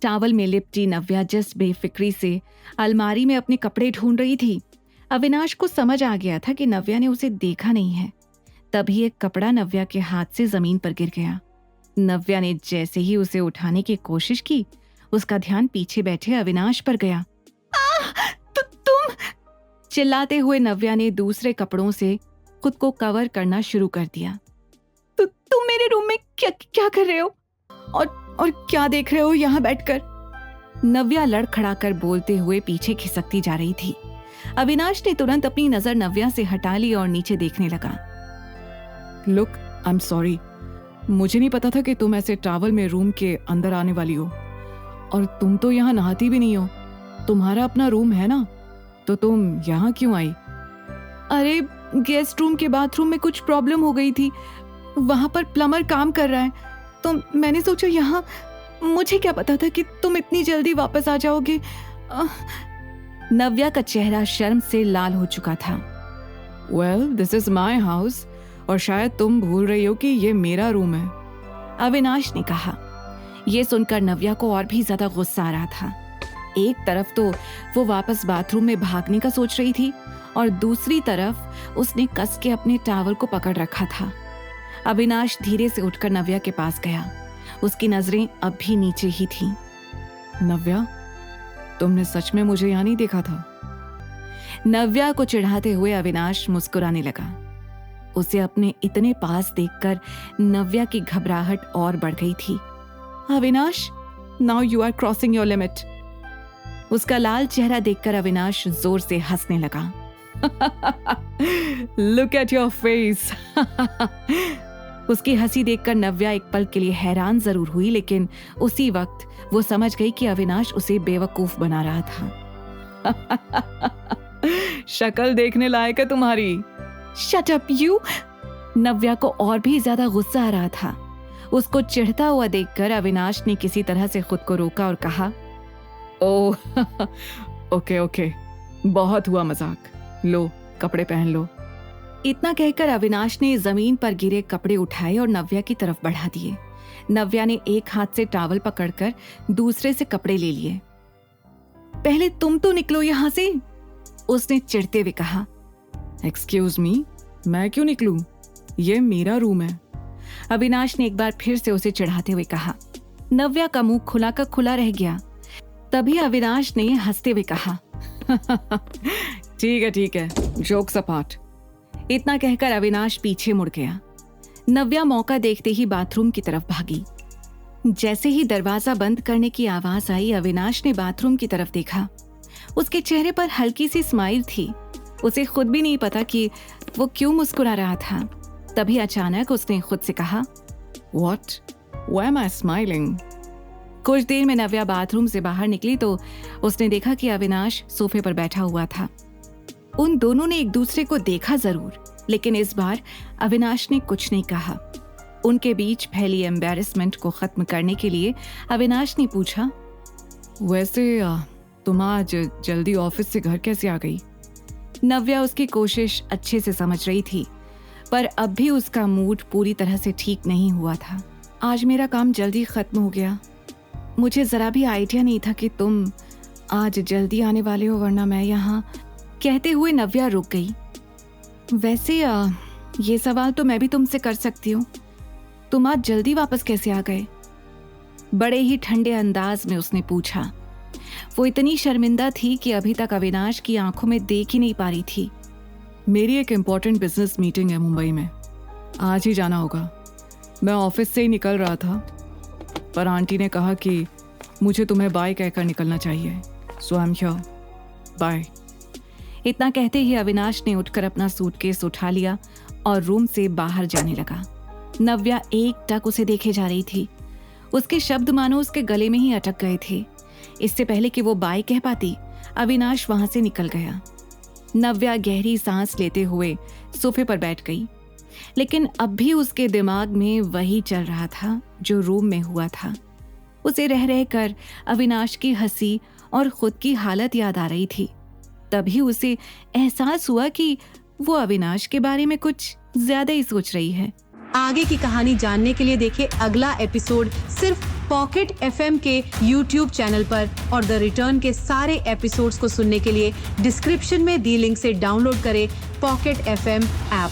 Towel में लिपटी नव्या जिस बेफिक्री से अलमारी में अपने कपड़े ढूंढ रही थी, अविनाश को समझ आ गया था कि नव्या ने उसे देखा नहीं है। तभी एक कपड़ा नव्या के हाथ से जमीन पर गिर गया। नव्या ने जैसे ही उसे उठाने की कोशिश की, उसका ध्यान पीछे बैठे अविनाश पर गया। तुम! चिल्लाते हुए नव्या ने दूसरे कपड़ों से खुद को कवर करना शुरू कर दिया। तुम मेरे रूम में क्या कर रहे हो और क्या देख रहे हो यहाँ बैठकर? नव्या लड़खड़ाकर बोलते हुए पीछे खिसकती जा रही थी। अविनाश ने तुरंत अपनी नजर नव्या से हटा ली और नीचे देखने लगा। लुक, आई एम सॉरी, मुझे नहीं पता था कि तुम ऐसे टॉवल में रूम के अंदर आने वाली हो। और तुम तो यहाँ नहाती भी नहीं हो, तुम्हारा अपना रूम है ना, तो तुम यहाँ क्यों आई? अरे, गेस्ट रूम के बाथरूम में कुछ प्रॉब्लम हो गई थी, वहां पर प्लम्बर काम कर रहा है, तो मैंने सोचा यहाँ, मुझे क्या पता था कि तुम इतनी जल्दी वापस आ जाओगे। नव्या का चेहरा शर्म से लाल हो चुका था। Well, this is my house, और शायद तुम भूल रही हो कि ये मेरा रूम है, अविनाश ने कहा। यह सुनकर नव्या को और भी ज्यादा गुस्सा आ रहा था। एक तरफ तो वो वापस बाथरूम में भागने का सोच रही थी और दूसरी तरफ उसने कस के अपने टॉवल को पकड़ रखा था। अविनाश धीरे से उठकर नव्या के पास गया। उसकी नजरें अब भी नीचे ही थीं। नव्या, तुमने सच में मुझे यहाँ नहीं देखा था? नव्या को चिढ़ाते हुए अविनाश मुस्कुराने लगा। उसे अपने इतने पास देखकर नव्या की घबराहट और बढ़ गई थी। Avinash, now you are crossing your limit. उसका लाल चेहरा देखकर अविनाश जोर से हंसने लगा। Look at your face. उसकी हंसी देखकर नव्या एक पल के लिए हैरान जरूर हुई, लेकिन उसी वक्त वो समझ गई कि अविनाश उसे बेवकूफ बना रहा था। शक्ल देखने लायक है तुम्हारी। Shut up you! नव्या को और भी ज्यादा गुस्सा आ रहा था। उसको चिढ़ता हुआ देखकर अविनाश ने किसी तरह से खुद को रोका और कहा, ओह, ओके, बहुत हुआ मजाक, लो कपड़े पहन लो। इतना कहकर अविनाश ने जमीन पर गिरे कपड़े उठाए और नव्या की तरफ बढ़ा दिए। नव्या ने एक हाथ से टॉवल पकड़कर दूसरे से कपड़े ले लिए। पहले तुम तो निकलो यहां से, उसने चिढ़ते हुए कहा। एक्सक्यूज मी, मैं क्यों निकलूं? ये मेरा रूम है, अविनाश ने एक बार फिर से उसे चिढ़ाते हुए कहा। नव्या का मुंह खुला का खुला रह गया। तभी अविनाश ने हंसते हुए कहा, ठीक है, जोक्स अपार्ट। इतना कहकर अविनाश पीछे मुड़ गया। नव्या मौका देखते ही बाथरूम की तरफ भागी। जैसे ही दरवाजा बंद करने की आवाज आई, अविनाश ने बाथरूम की तरफ देखा। उसके चेहरे पर हल्की सी स्माइल थी। उसे खुद भी नहीं पता कि वो क्यों मुस्कुरा रहा था। तभी अचानक उसने खुद से कहा, What? Why am I smiling? कुछ देर में नव्या बाथरूम से बाहर निकली तो उसने देखा कि अविनाश सोफे पर बैठा हुआ था। उन दोनों ने एक दूसरे को देखा जरूर, लेकिन इस बार अविनाश ने कुछ नहीं कहा। उनके बीच फैली एम्बैरेसमेंट को खत्म करने के लिए अविनाश ने पूछा, वैसे तुम आज जल्दी ऑफिस से घर कैसे आ गई? नव्या उसकी कोशिश अच्छे से समझ रही थी, पर अब भी उसका मूड पूरी तरह से ठीक नहीं हुआ था। आज मेरा काम जल्दी खत्म हो गया। मुझे जरा भी आइडिया नहीं था कि तुम आज जल्दी आने वाले हो, वरना मैं यहाँ। कहते हुए नव्या रुक गई। वैसे ये सवाल तो मैं भी तुमसे कर सकती हूँ, तुम आज जल्दी वापस कैसे आ गए? बड़े ही ठंडे अंदाज में उसने पूछा। वो इतनी शर्मिंदा थी कि अभी तक अविनाश की आंखों में देख ही नहीं पा रही थी। मेरी एक इम्पॉर्टेंट बिजनेस मीटिंग है मुंबई में, आज ही जाना होगा। मैं ऑफिस से ही निकल रहा था, पर आंटी ने कहा कि मुझे तुम्हें बाय कहकर निकलना चाहिए, सो आई एम हियर, बाय। इतना कहते ही अविनाश ने उठकर अपना सूटकेस उठा लिया और रूम से बाहर जाने लगा। नव्या एकटक उसे देखे जा रही थी। उसके शब्द मानो उसके गले में ही अटक गए थे। इससे पहले कि वो बाय कह पाती, अविनाश वहां से निकल गया। नव्या गहरी सांस लेते हुए सोफे पर बैठ गई, लेकिन अब भी उसके दिमाग में वही चल रहा था जो रूम में हुआ था। उसे रह रहकर अविनाश की हंसी और खुद की हालत याद आ रही थी। तभी उसे एहसास हुआ कि वो अविनाश के बारे में कुछ ज्यादा ही सोच रही है। आगे की कहानी जानने के लिए देखिए अगला एपिसोड सिर्फ पॉकेट FM के YouTube चैनल पर और द रिटर्न के सारे एपिसोड्स को सुनने के लिए डिस्क्रिप्शन में दी लिंक से डाउनलोड करें पॉकेट FM ऐप।